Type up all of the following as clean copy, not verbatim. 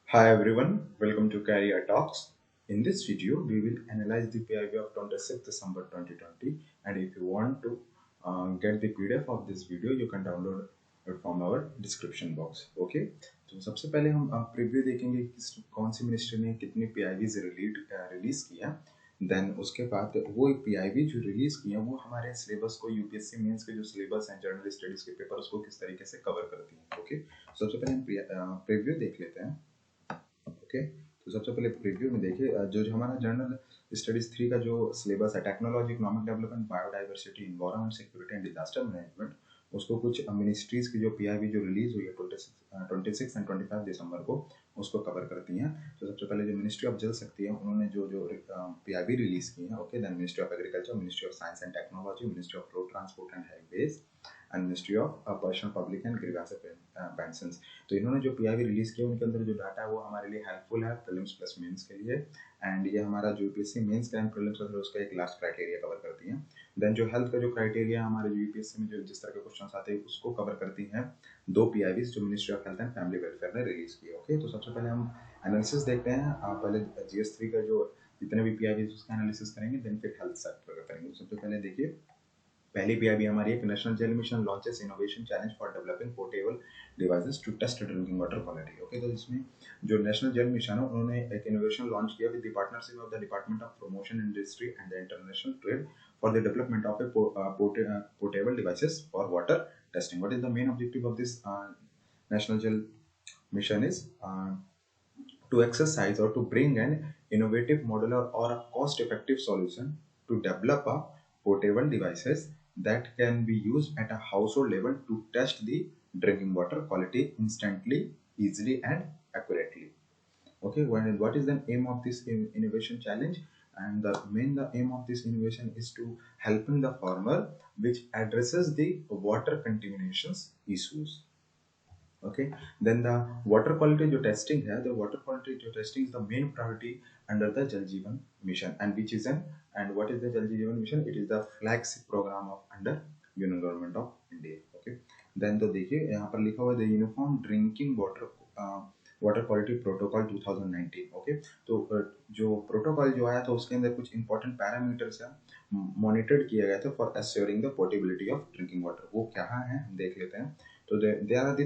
Hi everyone, welcome to Career Talks. In this video, we will analyze the PIB of 26th December 2020, and if you want to get the PDF of this video, you can download it from our description box. Okay, तो सबसे पहले हम preview देखेंगे कि कौन सी ministry ने कितनी PIBs release किया। देन उसके बाद वो PIB जो रिलीज किया वो हमारे सिलेबस को यूपीएससी मेंस के जो सिलेबस हैं जनरल स्टडीज के पेपर उसको किस तरीके से कवर करती हैं। ओके, सबसे पहले हम प्रीव्यू देख लेते हैं। ओके, तो सबसे पहले प्रीव्यू में देखिए जो हमारा जर्नल स्टडीज 3 का जो सिलेबस है technology economic development biodiversity environment security and disaster management उसको कुछ मिनिस्ट्रीज की जो पीआईबी जो रिलीज हुई है 26 एंड 25 दिसंबर को उसको कवर करती हैं। तो सबसे पहले जो मिनिस्ट्री ऑफ जल शक्ति है उन्होंने जो जो पीआईबी रिलीज की है। Okay, then ministry of agriculture, ministry of science and technology, ministry of road transport and highways and ministry of personnel public and grievance pensions. तो इन्होंने जो पीआईबी रिलीज किया उनके अंदर जो डाटा है वो हमारे लिए हेल्पफुल है प्रीलिम्स प्लस मेंस के लिए। एंड ये हमारा जो यूपीएससी मेंस का प्रीलिम्स है उसका एक लास्ट क्राइटेरिया कवर करती है। देन जो हेल्थ का जो क्राइटेरिया हमारे जो यूपीएससी में जो जिस तरह के क्वेश्चन आते हैं उसको कवर करती हैं दो पीआईबीज जो ministry of health and family welfare ने रिलीज किए। ओके, तो सबसे पहले हम एनालिसिस देखते हैं। पहले जीएस3 का जो जितने भी पीआईबीज उसका एनालिसिस करेंगे, देन फिर हेल्थ सेक्टर का करेंगे। सबसे पहले देखिए पहली पीआईबी हमारी है national Jal mission launches innovation challenge for developing portable devices to test drinking water quality. Okay, तो इसमें जो नेशनल जल मिशन है उन्होंने एक इनोवेशन लॉन्च किया with the partnership of the department of promotion industry and the international trade for the development of a portable devices for water testing. What is the main objective of this national gel mission is to exercise or to bring an innovative modular or a cost effective solution to develop a portable devices that can be used at a household level to test the drinking water quality instantly, easily and accurately. Okay, what is the aim of this innovation challenge? And the aim of this innovation is to helping the farmer which addresses the water contaminations issues. Okay, then the water quality जो testing है, the water quality जो testing is the main priority under the Jal Jeevan mission, and which is an and what is the Jal Jeevan mission? It is the flagship program of under Union Government of India. Okay, then तो देखिए यहाँ पर लिखा हुआ है the Uniform Drinking Water Quality Protocol 2019. Okay, तो जो protocol जो आया था उसके अंदर कुछ इंपॉर्टेंट पैरामीटर्स है मॉनिटर्ड किया गया था for assuring the portability of drinking water. वो क्या है हम देख लेते हैं। So there are the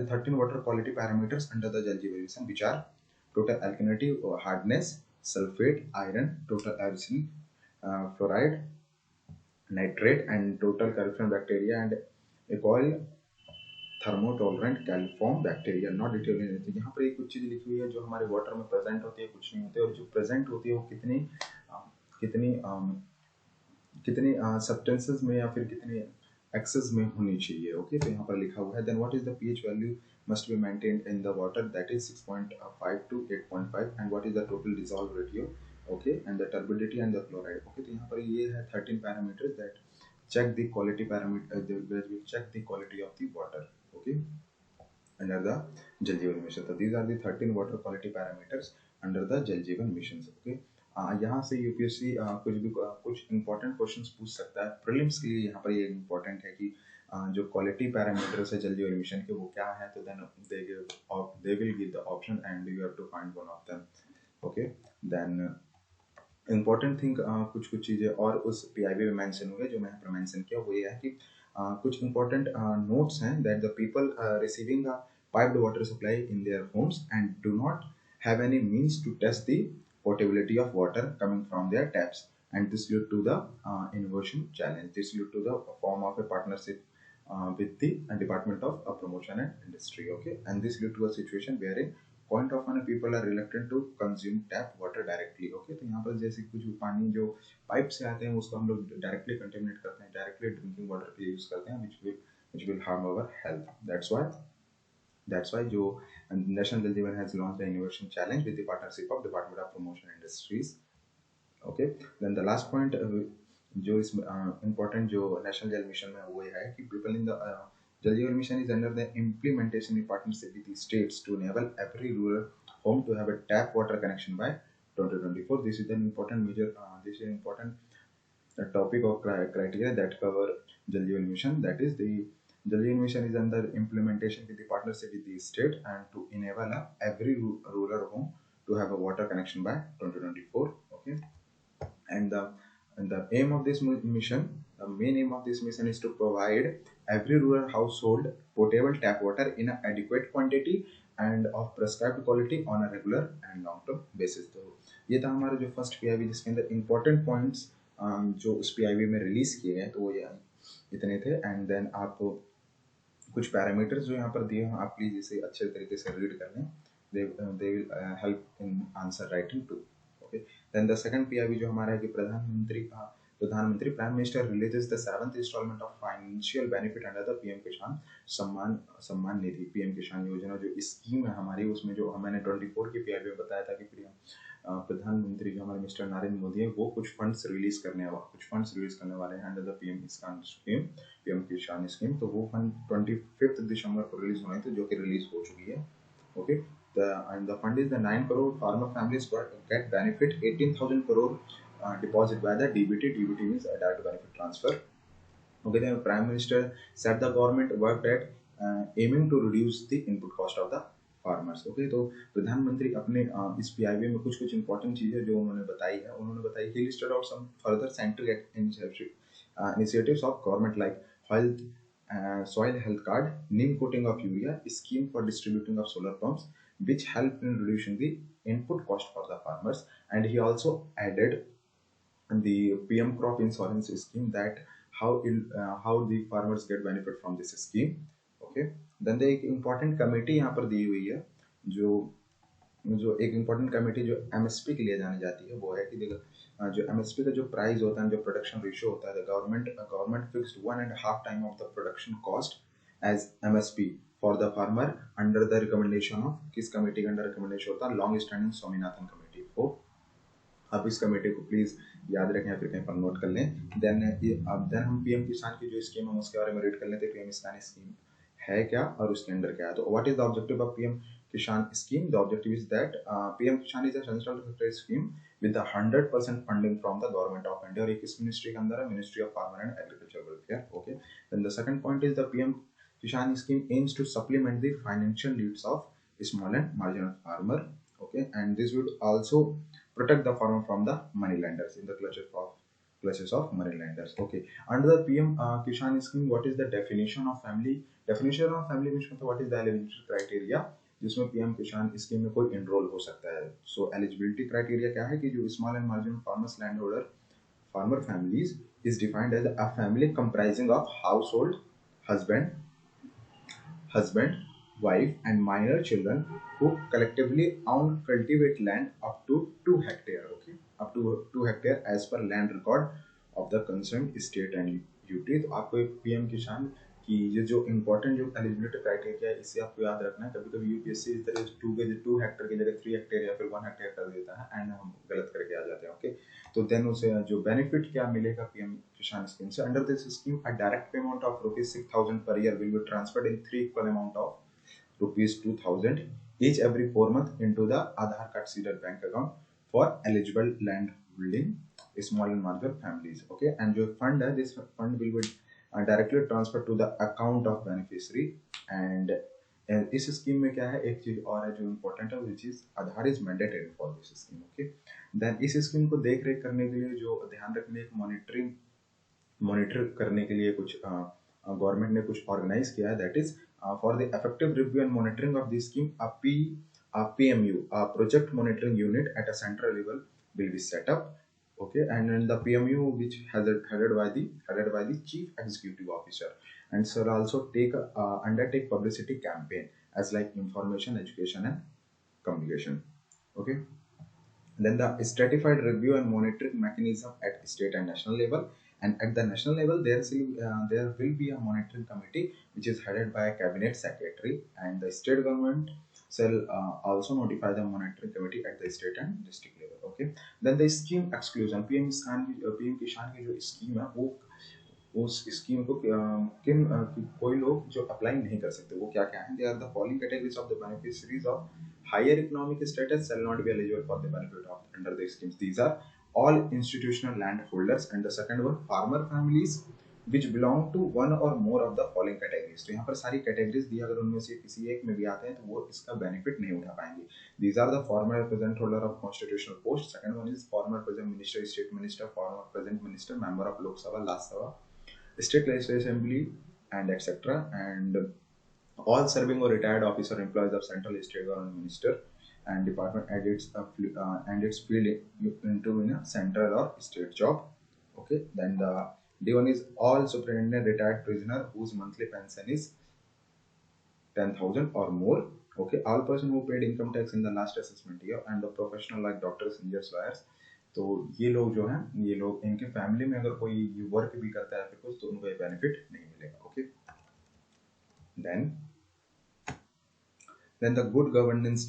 13 water quality parameters under the Jal Jeevan Mission, which are total alkalinity or hardness, sulfate, iron, total arsenic, fluoride, nitrate, and total calcium bacteria and E. coli thermotolerant coliform bacteria. Not detail anything. यहाँ पर एक कुछ चीज़ लिखी हुई है जो हमारे water में प्रेजेंट होती है, कुछ नहीं होती है, और जो प्रेजेंट होती है वो कितनी कितनी कितनी सब्सटेंसेस में या फिर कितने एक्सेस में होनी चाहिए। ओके, तो यहाँ पर लिखा हुआ है then what is the pH value must be maintained in the water that is 6.5 to 8.5 and what is the total dissolve ratio. Okay, and the turbidity and the chloride. Okay, तो यहाँ पर ये है 13 parameters that check the quality parameter where we check the quality of the water. Okay, under the Jal Jeevan mission. So these are the 13 water quality parameters under the Jal Jeevan missions. Okay, यहाँ से UPSC कुछ important questions पूछ सकता है prelims के लिए। यहाँ पर ये इंपॉर्टेंट है कि जो क्वालिटी पैरामीटर्स है जल जीवन मिशन के वो क्या है। तो then they will give the option and you have to find one of them. Okay, then important thing कुछ कुछ चीज़ें और उस पीआईबी में मेंशन हुए जो मैं यहाँ पर मेंशन किया वो ये है कि कुछ इंपॉर्टेंट नोट्स हैं that the people receiving a piped water supply in their homes and do not have any means to test the portability of water coming from their taps and this led to the innovation challenge. This led to the form of a partnership with the Department of Promotion and Industry. Okay, and this led to a situation wherein point of honor people are reluctant to consume tap water directly. Okay, तो यहाँ पर जैसे कुछ पानी जो pipe से आते हैं उसको हम लोग डायरेक्टली कंटेमिनेट करते हैं, डायरेक्टली ड्रिंकिंग वाटर के लिए यूज करते हैं which will harm our health. That's why जो National Jal Jeevan has launched the innovation challenge with the partnership of Department of Promotion Industries. Okay, then the last point जो इस important जो national Jal mission में वो है कि people in the Jal Jeevan mission is under the implementation in partnership with the states to enable every rural home to have a tap water connection by 2024. This is an important major this is important topic or criteria that cover Jal Jeevan Mission, that is the Jal Jeevan Mission is under implementation with the partnership with the state and to enable every rural home to have a water connection by 2024. Okay, and the aim of this mission, the main aim of this mission is to provide every rural household potable tap water in an adequate quantity and of prescribed quality on a regular and long term basis. तो ये था हमारा जो first PIB जिसके अंदर important points जो उस PIB में रिलीज किए हैं तो वो ये इतने थे। एंड देन आप कुछ पैरामीटर्स जो यहाँ पर दिए हैं आप प्लीज इसे अच्छे तरीके से रीड कर लें, they will help in answer writing too. Okay, then the second PIB जो हमारा है कि प्रधानमंत्री prime minister releases the 7th installment of financial benefit under the PM Kisan Samman Nidhi. PM किसान योजना जो स्कीम है हमारी, उसमें जो मैंने 24 की पीआईबी में बताया था कि प्रधानमंत्री जो हमारे मिस्टर नरेंद्र मोदी है वो कुछ फंड्स रिलीज करने वाले हैं under the PM Kisan scheme. तो वो फंड 25 दिसंबर को रिलीज होने थे जो कि रिलीज हो चुकी है। Okay, and the fund is the 9 crore farmer families get benefit, 18,000 crore deposit by the DBT. DBT means a direct benefit transfer. Okay, the Prime Minister said the government worked at aiming to reduce the input cost of the farmers. Okay, तो प्रधानमंत्री अपने इस PIB में कुछ कुछ important चीजें जो उन्होंने बताई है, उन्होंने बताई he listed out some further central initiatives of government like health, soil health card, neem coating of urea, scheme for distributing of solar pumps, which help in reducing the input cost for the farmers. And he also added the PM crop insurance scheme, that how the farmers get benefit from this scheme. Okay, then the एक important committee यहाँ पर दी हुई है जो जो एक important committee जो MSP के लिए जानी जाती है वो है कि देखो जो एमएसपी का जो प्राइस होता है, जो प्रोडक्शन रेशियो होता है, government fixed 1.5 time of the production cost as MSP for the farmer under the recommendation of, किस कमेटी के अंडर रिकमेंडेशन होता है, लॉन्ग स्टैंडिंग स्वामीनाथन कमेटी को। आप इस कमेटी को प्लीज याद रखें या फिर कहीं पर नोट कर लें। देन हम पीएम किसान की जो स्कीम है उसके बारे में रीड कर लेते हैं। पीएम किसान स्कीम है क्या और उसके अंदर क्या है। तो what is the objective of PM Kisan scheme? The objective is that PM Kisan is a central sector scheme with 100% funding from the government of India. और ये किस मिनिस्ट्री के अंदर है? Ministry of farmer and agriculture welfare. Okay, then the second point is the PM Kisan scheme aims to supplement the financial needs of small and marginal farmer. Okay, and this would also protect the farmer from the money lenders in the clutches of money lenders. Okay, under the PM Kisan scheme, what is the definition of family? Definition of family means what is the eligibility criteria जिसमें PM Kisan scheme में कोई enrol हो सकता है। सो eligibility criteria क्या है कि जो small and marginal farmers land holder farmer families is defined as a family comprising of household husband, wife, and minor children who collectively own cultivate land up to 2 hectare. Okay, up to 2 hectare as per land record of the concerned state and UT। तो आपको एक PM किसान की ये जो important जो eligibility criteria है इसे आपको याद रखना है। कभी कभी यूपीएससी इस तरह 2 हेक्टेयर की जगह 3 हेक्टेयर या फिर 1 हेक्टेयर कर देता है एंड हम गलत करके आ जाते हैं। ओके, तो देन उसे जो बेनिफिट क्या मिलेगा पीएम किसान स्कीम से? Under this scheme a direct payment of ₹6,000 per year will be transferred in 3 equal amount of ₹2,000 each every 4 months into the Aadhaar card seeded bank account for eligible land holding small and marginal families. Okay, and जो fund है, this fund will be directly transferred to the account of beneficiary। and इस scheme में क्या है, एक चीज और है जो इम्पोर्टेंट है, which is Aadhaar is mandatory for this scheme. Okay, then इस स्कीम को देख रेख करने के लिए जो ध्यान रखने, एक मॉनिटर करने के लिए कुछ गवर्नमेंट ने कुछ ऑर्गेनाइज किया है, that is for the effective review and monitoring of this scheme a PMU, a project monitoring unit at a central level will be set up. Okay, and then the PMU which headed by the chief executive officer and shall also undertake publicity campaign as like information, education and communication. Okay, then the stratified review and monitoring mechanism at state and national level, and at the national level there will be a monitoring committee which is headed by a cabinet secretary, and the state government shall also notify the monitoring committee at the state and district level. Okay, then the scheme exclusion, pm किसान की जो scheme है वो उस scheme को कोई लोग जो अप्लाई नहीं कर सकते वो क्या क्या है? They are the following categories of the beneficiaries of higher economic status shall not be eligible for the benefit of under the schemes. These are all institutional landholders, and the second one, farmer families which belong to one or more of the following categories। तो यहाँ पर सारी categories दी, अगर उनमें से किसी एक में भी आते हैं तो वो इसका बेनिफिट नहीं उठा पाएंगे। These are the former present holder of constitutional post। Second one is former present minister, state minister, former present minister, member of Lok Sabha, Lok Sabha, state legislative assembly, and etc. And all serving or retired officer employees of central state government minister and department and its field into in a central or state job। Okay, then the D one is all superintendent retired prisoner whose monthly pension is 10,000 or more। Okay, all person who paid income tax in the last assessment year and the professional like doctors, engineers, lawyers। तो ये लोग जो हैं, ये लोग इनके family में अगर कोई वर्क भी करता है फिर कुछ, तो उनको ये बेनिफिट नहीं मिलेगा। Okay, then the good governance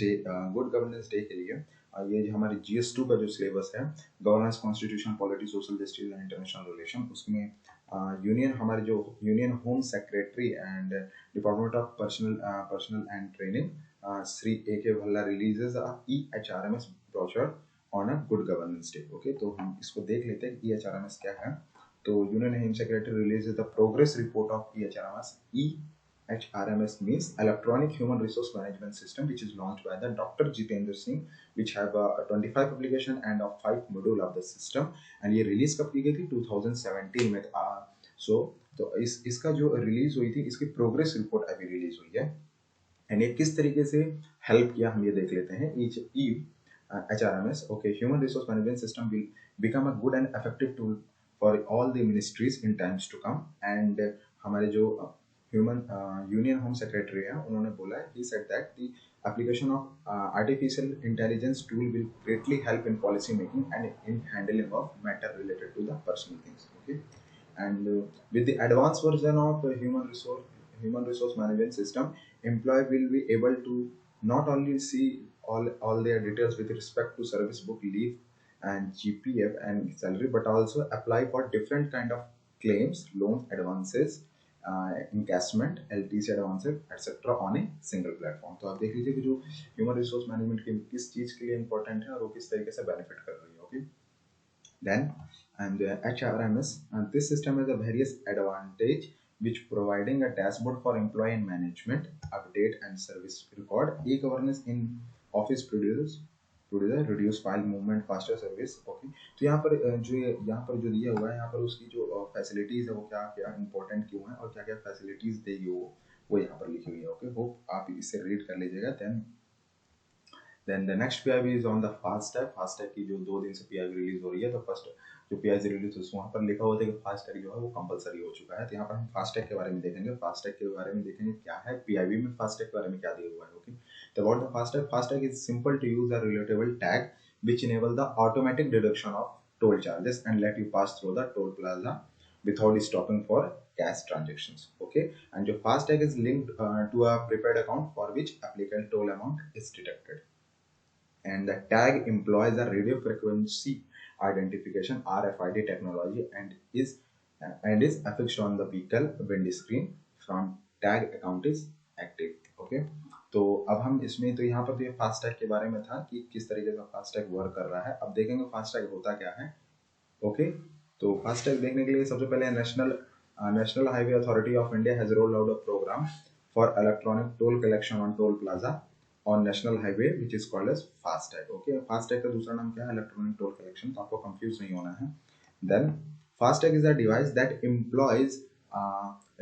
day के लिए ये जो हमारे GS2 का जो सिलेबस है, governance, constitution, polity, social justice and international relation, उसमें यूनियन हमारे जो union home secretary and department of personal and training Shri AK Bhalla releases EHRMS brochure on a good governance day. Okay, तो हम इसको देख लेते हैं EHRMS क्या है। तो union home secretary releases the progress report of EHRMS। HRMS means Electronic Human Resource Management System, which is launched by the Dr. Jitendra Singh, which have 25 application and a 5 module of the system। and ये release कब की गई थी? 2017 में। तो इसका जो release हुई थी, इसकी प्रोग्रेस रिपोर्ट अभी रिलीज हुई है। एंड ये किस तरीके से हेल्प किया हम ये देख लेते हैं। HRMS, okay, Human Resource Management System will become a good and effective tool for all the ministries in times to come। and हमारे जो ह्यूमन यूनियन होम सेक्रेटरी है, उन्होंने बोला है, he said that the application of artificial intelligence tool will greatly help in policy making and in handling of matter related to the personal things। Okay, and with the advanced version of human resource management system, employee will be able to not only see all their details with respect to service book, leave and GPF and salary, but also apply for different kind of claims, loans, advances, encashment, LTC advances, etc. on a single platform। तो आप देख लीजिए कि जो human resource management की किस चीज के लिए इंपॉर्टेंट है और वो किस तरीके से बेनिफिट कर रही है। Okay, then and HRMS, and this system has a various advantage which providing a dashboard for employee management, update and service record, e-governance in office reduce file movement, faster service। Okay, तो यहाँ पर जो दिया हुआ है, यहाँ पर उसकी जो फैसिलिटीज है वो क्या क्या इंपॉर्टेंट क्यों है और क्या क्या फैसिलिटीज देगी वो यहाँ पर लिखी हुई है। ओके, होप आप इसे रीड कर लीजिएगा। Then the next PIB is on the FASTag. FASTag की जो 2 दिन से PIB रिलीज हो रही है, तो फर्स्ट जो PIB रिलीज हुई वहाँ पर लिखा हुआ था कि फास्टैग जो है वो कंपलसरी हो चुका है। तो यहाँ पर हम फास्टैग के बारे में देखेंगे, फास्टैग के बारे में देखेंगे क्या है PIB में, फास्टैग के बारे में क्या दिया हुआ है। ओके, तो about the FASTag is simple to use, a relatable tag which enable the automatic deduction of toll charges and let you pass through the toll plaza without stopping for cash transactions। Okay, and your FASTag is linked to a prepaid account for which applicable toll amount is deducted। and the tag employs a radio frequency identification RFID technology and is affixed on the vehicle windscreen from tag account is active। Okay, तो अब हम इसमें, तो यहाँ पर तो ये FASTag के बारे में था कि किस तरीके से फास्टैग वर्क कर रहा है। अब देखेंगे फास्टैग होता क्या है। ओके, तो फास्टैग देखने के लिए सबसे पहले national highway authority of India has rolled out a program for electronic toll collection on toll plaza on national highway which is called as FASTag। okay, FASTag का दूसरा नाम क्या है? Electronic toll collection. तो आपको कंफ्यूज नहीं होना है। then FASTag is a device that employs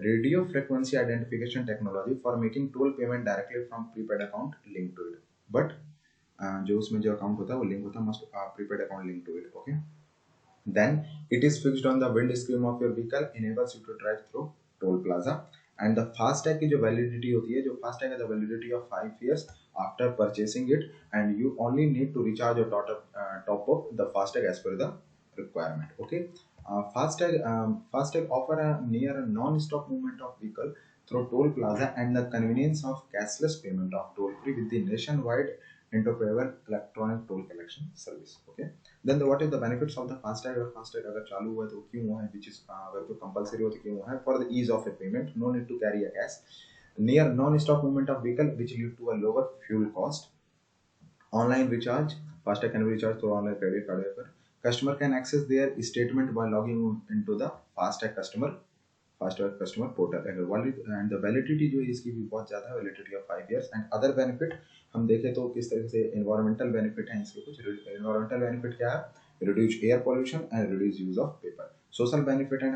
radio frequency identification technology for making toll payment directly from prepaid account linked to it। but जो उसमें जो अकाउंट होता है वो लिंक होता है, must prepaid account linked to it। okay, then it is fixed on the windscreen of your vehicle, enables you to drive through toll plaza। and the FASTag की जो वैलिडिटी होती है, जो FASTag है, the validity of 5 years after purchasing it, and you only need to recharge or top up the FASTag as per the requirement। okay, FASTag offer a near non-stop movement of vehicle through toll plaza and the convenience of cashless payment of toll free with the nationwide interoperable electronic toll collection service। okay, then what is the benefits of the FASTag? अगर FASTag अगर चालू हुआ है तो क्यों हुआ है, which is अगर तो कंपलसरी हो तो क्यों हुआ है? for the ease of a payment, no need to carry a cash, near non-stop movement of vehicle which lead to a lower fuel cost, online recharge, FASTag can be recharged through online credit card waiver, customer can access their statement by logging into the FASTag customer फास्टवेयर customer portal and the validity जो है इसकी भी बहुत ज़्यादा है, validity of 5 years. And other benefit हम देखें तो किस तरह से इन्वायरमेंटल बेनिफिट है इसके। कुछ इन्वायरमेंटल बेनिफिट क्या है, reduce air pollution and reduce use of paper. Social benefit and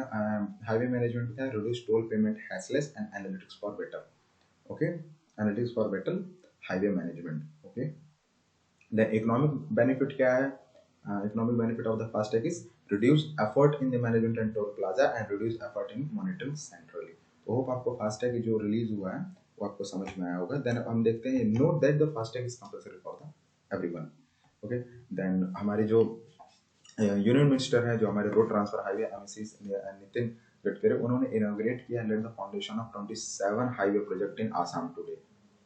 highway management क्या है, reduce toll payment hassleless and analytics for better, okay, analytics for better highway management, okay. The economic benefit क्या है, economic benefit of the FASTag is reduce effort in the management and toll plaza and reduce effort in monitoring centrally। तो hope आपको FASTag जो release हुआ है वो आपको समझ में आया होगा। देन हम देखते हैं note that the FASTag is compulsory for the everyone, okay. Then हमारे जो यूनियन मिनिस्टर है, जो हमारे road transfer highway MSC Nitin Gadkari, उन्होंने इनॉग्रेट किया laid the foundation of 27 highway project in Assam today,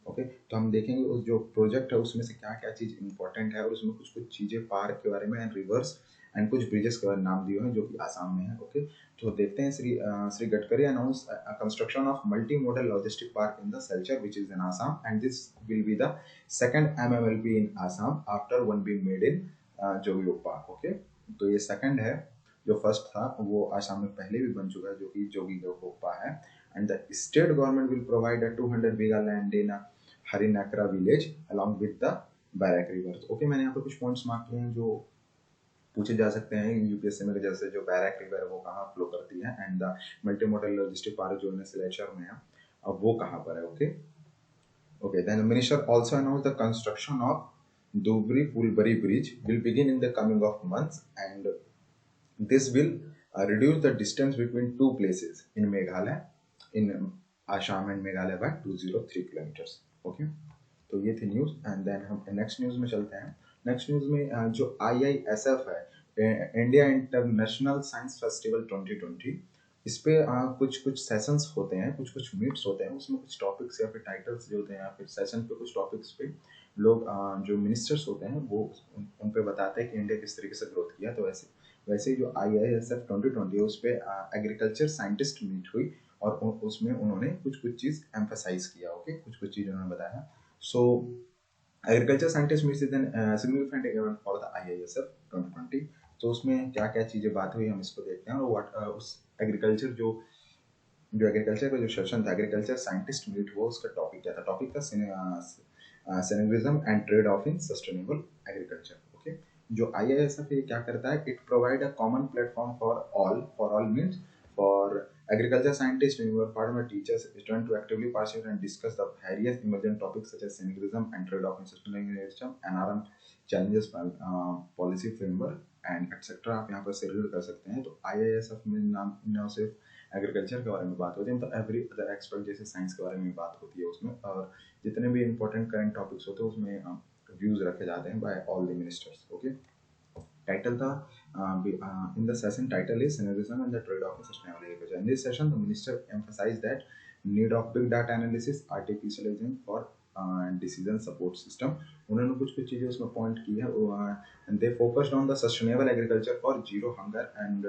okay. तो हम देखेंगे उस जो प्रोजेक्ट है उसमें से क्या क्या चीज़ इंपॉर्टेंट है, और उसमें कुछ कुछ चीज़ें पार्क के बारे में एंड रिवर्स एंड कुछ ब्रिजेस के बारे में नाम दिए हैं जो कि आसाम में है, ओके। तो देखते हैं Shri Gadkari announce construction of multi modal logistic park in the Silchar which is in Assam and this will be the second MMLP in Assam after one being made in Jogighopa, okay. तो ये सेकंड है, जो फर्स्ट था वो आसाम में पहले भी बन चुका है जो कि जोगीघोपा है। And the state government will provide a 200 bigha land in Harinakara village along with the Barak river, okay. मैंने यहाँ पे कुछ पॉइंट्स मार्क किए हैं जो पूछे जा सकते हैं यूपीएससी में, जैसे जो बैरक रिवर वो कहाँ फ्लो करती है and the multi modal logistic park जो सिलेचर में है अब वो कहाँ पर है, okay. Okay, then the minister also announced the construction of Dhubri-Pulbari Bridge will begin in the coming of months, and this will reduce the distance between two places in Meghalaya, in Assam and Meghalaya by 203 kilometers. Okay, तो ये थी news. And then हम next news में चलते हैं। Next news में जो IISF है, इंडिया इंटरनेशनल साइंस फेस्टिवल 2020, इस पे कुछ कुछ सेशंस होते हैं, कुछ कुछ मीट्स होते हैं, उसमें कुछ टॉपिक्स या फिर टाइटल्स जो होते हैं या फिर सेशन पे कुछ टॉपिक्स पे लोग जो मिनिस्टर्स होते हैं वो उन पे बताते हैं कि इंडिया किस तरीके से ग्रोथ किया। तो वैसे वैसे जो IISF 2020 है उस पर एग्रीकल्चर साइंटिस्ट मीट हुई और उसमें उन्होंने कुछ कुछ चीज़ एम्फेसाइज किया, ओके, कुछ कुछ चीज़ उन्होंने बताया। सो agriculture scientist meets is an significant event for the IISF 2020। तो उसमें क्या क्या चीज़ें बात हुई हम इसको देखते हैं। और व्हाट उस एग्रीकल्चर जो जो एग्रीकल्चर का जो सेशन था, एग्रीकल्चर साइंटिस्ट मीट, वो उसका टॉपिक क्या था, टॉपिक था synergism and trade off in sustainable agriculture, okay. जो IISF ये क्या करता है, it provide a common platform for all means for agriculture scientists, farmer teachers, students to actively participate and discuss the various emerging topics such as synergism and trade-off in sustainable agriculture, NRM challenges, policy framework and etc. आप यहाँ पर से read कर सकते हैं। तो IISF में नाम न सिर्फ एग्रीकल्चर के बारे में बात होती है, मतलब एवरी अदर एक्सपर्ट जैसे साइंस के बारे में बात होती है उसमें, और जितने भी इंपॉर्टेंट करंट टॉपिक्स होते हैं उसमें व्यूज रखे जाते हैं by all the ministers, okay. Title था in the session title is synergism and the trade-off in sustainable agriculture. In this session, the minister emphasized that need of big data analysis, artificial intelligence for decision support system. उन्होंने कुछ कुछ चीजें उसमें point की है। and they focused on the sustainable agriculture for zero hunger and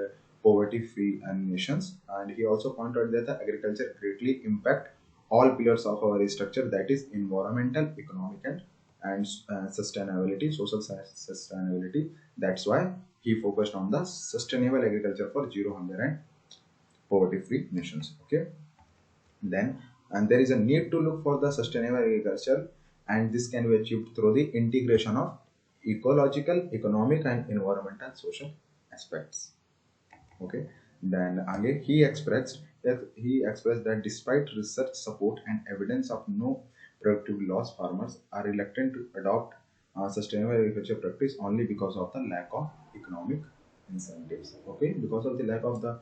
poverty free nations. And he also pointed out that the agriculture greatly impact all pillars of our structure, that is environmental, economic and sustainability, social sustainability. That's why he focused on the sustainable agriculture for zero hunger and poverty free nations, okay। Then and there is a need to look for the sustainable agriculture, and this can be achieved through the integration of ecological, economic and environmental social aspects, okay। Then again he expressed that despite research support and evidence of no productive loss, farmers are reluctant to adopt sustainable agriculture practice only because of the lack of economic incentives, okay, because of the lack of the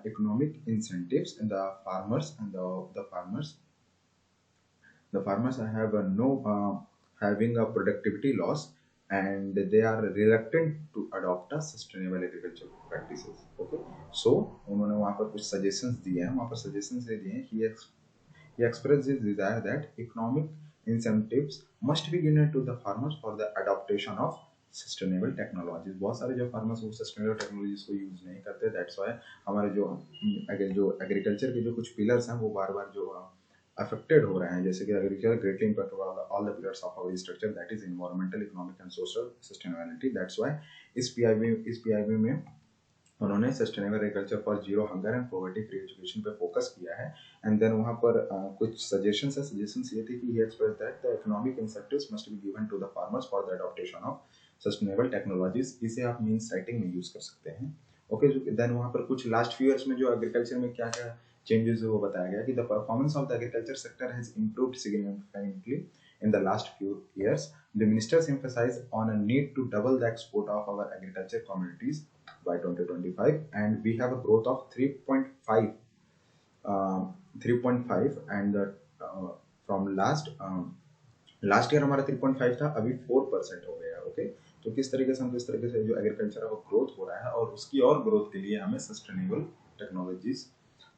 economic incentives, and the farmers have no having a productivity loss, and they are reluctant to adopt a sustainable agriculture practices, okay। So उन्होंने वहाँ पर कुछ suggestions दिए हैं, वहाँ पर suggestions ये दिए हैं। He expressed his desire that economic incentives must be given to the farmers for the adaptation of sustainable technologies। बहुत सारे जो farmers वो sustainable technologies को use नहीं करते, that's why हमारे जो agriculture के जो कुछ pillars हैं वो बार बार जो affected हो रहे हैं, जैसे कि agriculture greatly impact all the pillars of our structure, that is environmental, economic and social sustainability। That's why इस PIB में उन्होंने sustainable agriculture for zero hunger and poverty free education पे फोकस किया है। एंड देन वहाँ पर कुछ suggestions है। सजेशंस ये थे कि he express that the economic incentives must be given to the farmers for the adoption of sustainable technologies. इसे आप मीन्स राइटिंग में यूज कर सकते हैं। ओके, देन वहाँ पर कुछ लास्ट फ्यू ईयर्स में जो एग्रीकल्चर में क्या क्या चेंजेस है वो बताया गया कि the performance of the agriculture sector has improved significantly in the last few years. The ministers emphasize on a need to double the export of our agriculture commodities by 2025, and we have a growth of 3.5 3.5 and the from last year हमारा 3.5 था, अभी 4% हो गया। Okay, तो किस तरीके से हम किस तरीके से जो एग्रीकल्चर है वो ग्रोथ हो रहा है, और उसकी और ग्रोथ के लिए हमें सस्टेनेबल टेक्नोलॉजीज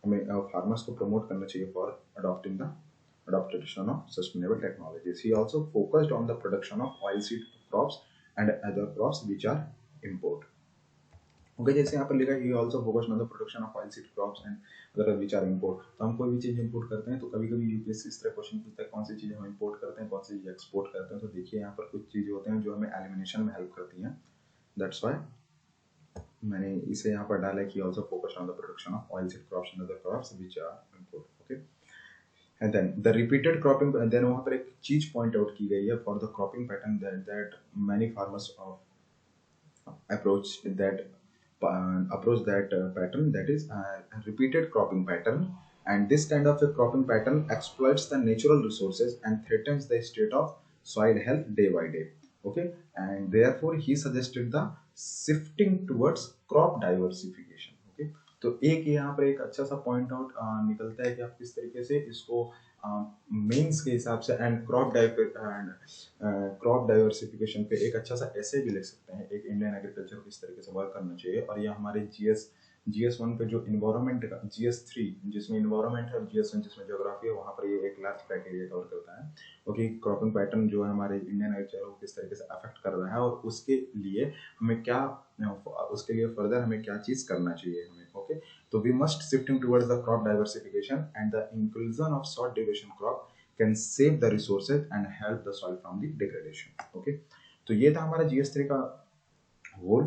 हमें फार्मर्स को प्रमोट करना चाहिए for adopting the adaptation of sustainable technologies. He also focused on the production of oilseed crops and other crops which are import. Okay, जैसे यहाँ पर लिखा है he also focused on the production of oilseed crops and other which are import। तो हम कोई भी चीज़ import करते हैं तो कभी कभी यूपीएससी इस तरह क्वेश्चन पूछता है कौन सी चीज़ हम इंपोर्ट करते हैं, कौन सी चीज़ एक्सपोर्ट करते हैं। तो देखिए यहाँ पर कुछ चीज़ें होते हैं जो हमें एलिमिनेशन में हेल्प करती हैं। दैट्स वाई मैंने इसे यहाँ पर डाला कि also focused on the production of oilseed crops and other crops which are import। Okay, and then the repeated cropping, and then वहाँ पर एक चीज पॉइंट आउट की गई है for the cropping pattern that many farmers approach that pattern, that is a repeated cropping pattern, and this kind of a cropping pattern exploits the natural resources and threatens the state of soil health day by day। Okay, and therefore he suggested the shifting towards crop diversification। Okay, तो एक यहाँ पर एक अच्छा सा point out निकलता है कि आप किस तरीके से इसको मेंस के हिसाब से एंड क्रॉप डाइवर्सिफिकेशन पे एक अच्छा सा ऐसे भी लिख सकते हैं, एक इंडियन एग्रीकल्चर किस तरीके से वर्क करना चाहिए। और ये हमारे GS1 पे जो इन्वायरमेंट का, GS3 जिसमें इन्वायरमेंट है और GS1 जिसमें ज्योग्राफी है, वहाँ पर ये एक लार्ज क्राइटेरिया कवर करता है। ओके, क्रॉपिंग पैटर्न जो है हमारे इंडियन एग्रीकल्चर को किस तरीके से अफेक्ट कर रहा है और उसके लिए हमें क्या, उसके लिए फर्दर हमें क्या चीज करना चाहिए हमें। Okay, so we must shifting towards the crop diversification, and the inclusion of short duration crop can save the resources and help the soil from the degradation। Okay, तो ये था हमारा GS3 का होल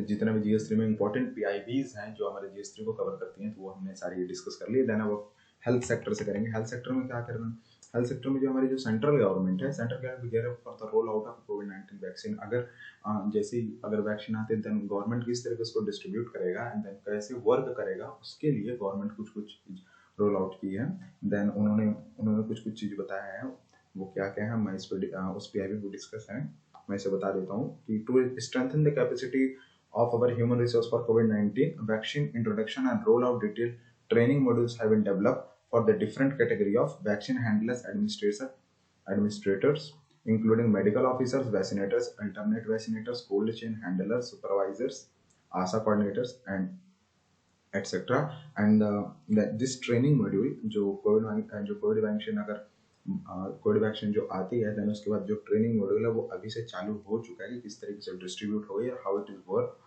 जितने भी GS3 में important PIBs हैं जो हमारे GS3 को कवर करती हैं, तो वो हमने सारी डिस्कस कर लिए। देन अब हेल्थ सेक्टर से करेंगे। हेल्थ सेक्टर में क्या करना है, हेल्थ सेक्टर में जो हमारी जो सेंट्रल गवर्नमेंट है, central government for the roll out of covid vaccine, अगर जैसे ही अगर वैक्सीन आते हैं देन गवर्नमेंट किस तरीके से उसको डिस्ट्रीब्यूट करेगा एंड देन कैसे वर्क करेगा, उसके लिए गवर्नमेंट कुछ कुछ रोल आउट की है। देन उन्होंने कुछ कुछ चीज़ बताया है, वो क्या क्या है मैं इस पर उस PIB को डिस्कस है, मैं इसे बता देता हूँ कि to strengthen the capacity of our human resource for COVID-19, vaccine introduction and rollout detailed training modules have been developed for the different category of vaccine handlers administrators, including medical officers, vaccinators, alternate vaccinators, cold chain handlers, supervisors, ASA coordinators, and etc. And this training module जो Covid vaccine अगर Covid vaccine जो आती है then उसके बाद जो training module है वो अभी से चालू हो चुका है कि किस तरीके से डिस्ट्रीब्यूट हो या how it is work.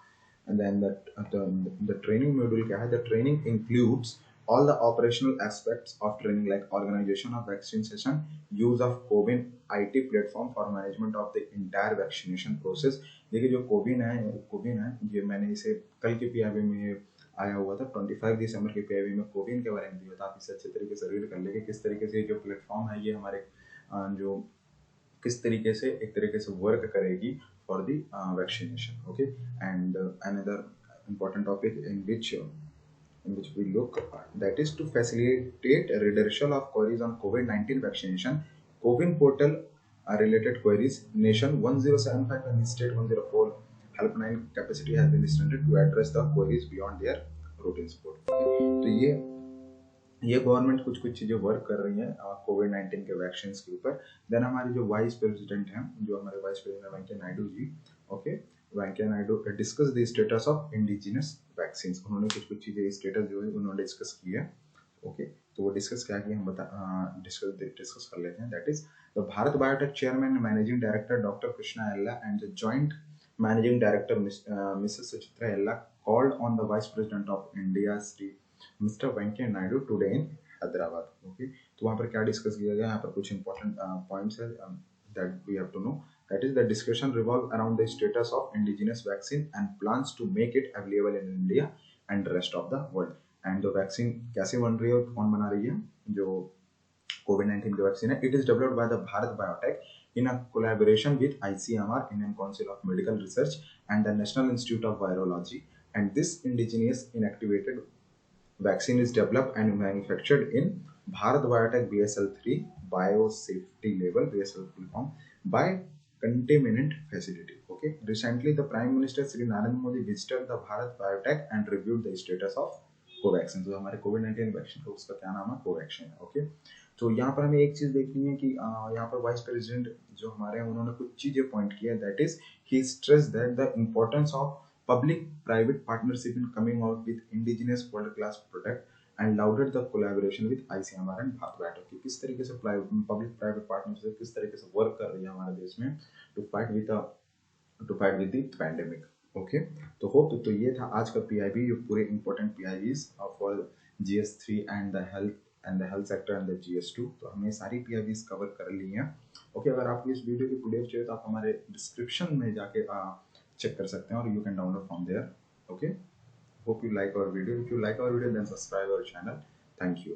And then the training module क्या है, the training includes all the operational aspects of training like organization of vaccine session, use of CoWIN IT platform for management of the entire vaccination process। देखिए जो कोविन है ये मैंने इसे कल के PIB में आया हुआ था, 25 दिसंबर के PIB में कोविन के बारे में दिया था। आप इसे अच्छे तरीके से रीड कर लेंगे किस तरीके से जो प्लेटफॉर्म है ये हमारे जो किस तरीके से एक तरीके से वर्क करेगी for the vaccination। Okay, and another important topic in which we look that is to facilitate a redressal of queries on COVID-19 vaccination, CoWIN portal related queries nation 1075 and state 104 helpline capacity has been extended to address the queries beyond their routine support। तो ये government कुछ कुछ चीज़ें work कर रही हैं कोविड-19 के vaccine के ऊपर। देन हमारे जो वाइस प्रेसिडेंट हैं, जो हमारे vice president Venkaiah Naidu ji, okay, Venkaiah Naidu discuss the status of indigenous vaccine. उन्होंने कुछ कुछ चीज़ें स्टेटस जो है उन्होंने डिस्कस की है। ओके, तो वो डिस्कस क्या किया हम डिस्कस कर लेते हैं। That is the Bharat biotech chairman managing director doctor Krishna Ella and the joint managing director Mrs Suchitra Ella called on the vice president of India Shri mister Venkaiah Naidu today in Hyderabad. Okay, तो वहाँ पर क्या डिस्कस किया गया, यहाँ पर कुछ इंपॉर्टेंट पॉइंट्स है। that we have to know. That is, the discussion revolve around the status of indigenous vaccine and plans to make it available in India and the rest of the world. And the vaccine कैसे बन रही है, कौन बना रही है? जो कोविड-19 की वैक्सीन है, it is developed by the Bharat Biotech in a collaboration with ICMR, Indian Council of Medical Research, and the National Institute of Virology. And this indigenous inactivated vaccine is developed and manufactured in Bharat Biotech BSL-3 biosafety level, BSL full form, by contaminant facility. Okay. Recently, the Prime Minister Shri Narendra Modi visited the Bharat Biotech and reviewed the status of Covaxin. तो हमारे कोविड-19 vaccine का उसका क्या नाम है? Covaxin है. Okay. तो यहाँ पर हमें एक चीज देखनी है कि यहाँ पर वाइस प्रेसिडेंट जो हमारे हैं उन्होंने कुछ चीजें पॉइंट किया. That is he stress that the importance of public private partnership in coming out with indigenous world class product and lauded the collaboration with ICMR and Bharat Biotech कि किस तरीके से public private partnership किस तरीके से work कर रही है हमारे देश में to fight with the pandemic. Okay. तो होप तो ये था आज का PIB, ये पूरे important PIBs for GS3 and the health sector and the GS2. तो हमने सारी PIBs कवर कर ली हैं. ओके. अगर आपको इस वीडियो की PDF चाहिए तो आप हमारे डिस्क्रिप्शन में जाके चेक कर सकते हैं और you can download from there. Okay. Hope you like our video. If you like our video then subscribe our channel. Thank you.